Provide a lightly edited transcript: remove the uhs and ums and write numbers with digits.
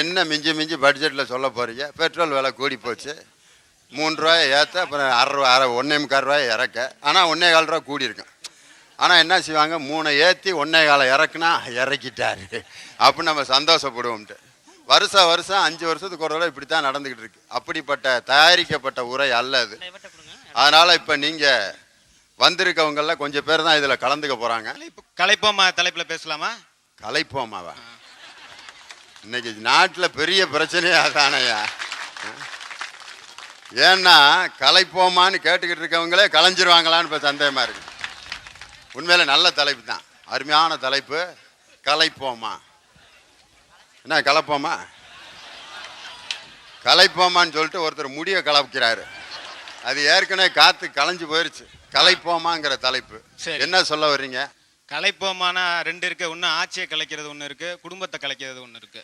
என்ன மிஞ்சி மிஞ்சி பட்ஜெட்டில் சொல்ல போகிறீங்க? பெட்ரோல் விலை கூடி போச்சு. 3 ரூபாயை ஏற்ற, அப்புறம் அரை 1.25 ரூபாயை இறக்க. ஆனால் 1.25 ரூபா கூடி இருக்கும். ஆனால் என்ன செய்வாங்க, 3 ஏற்றி 1.25 இறக்குனா இறக்கிட்டாரு அப்படின்னு நம்ம சந்தோஷப்படுவோம்ட்டு. வருஷம் 5 வருஷத்துக்கு ஒரு தடவை இப்படி தான் நடந்துக்கிட்டு இருக்கு. அப்படிப்பட்ட தயாரிக்கப்பட்ட உரை அல்ல அது. அதனால் இப்போ நீங்கள் வந்திருக்கவங்கள கொஞ்சம் பேர் தான் இதில் கலந்துக்க போகிறாங்க. கலைப்போமா தலைப்பில் பேசலாமா? கலைப்போமாவா? இன்னைக்கு நாட்டில் பெரிய பிரச்சனையே அதானையா. ஏன்னா கலைப்போமான்னு கேட்டுக்கிட்டு இருக்கவங்களே கலைஞ்சிருவாங்களான்னு இப்போ சந்தேகமாக இருக்கு. உண்மையில நல்ல தலைப்பு தான், அருமையான தலைப்பு. கலைப்போமா என்ன கலப்போமா? கலைப்போமான்னு சொல்லிட்டு ஒருத்தர் முடிய கலக்கிறாரு. அது ஏற்கனவே காத்து கலைஞ்சு போயிருச்சு. கலைப்போமாங்கிற தலைப்பு என்ன சொல்ல வர்றீங்க? கலைப்போமானா 2 இருக்கு. ஒன்று ஆட்சியை கலைக்கிறது ஒன்று இருக்கு, குடும்பத்தை கலைக்கிறது ஒன்று இருக்கு.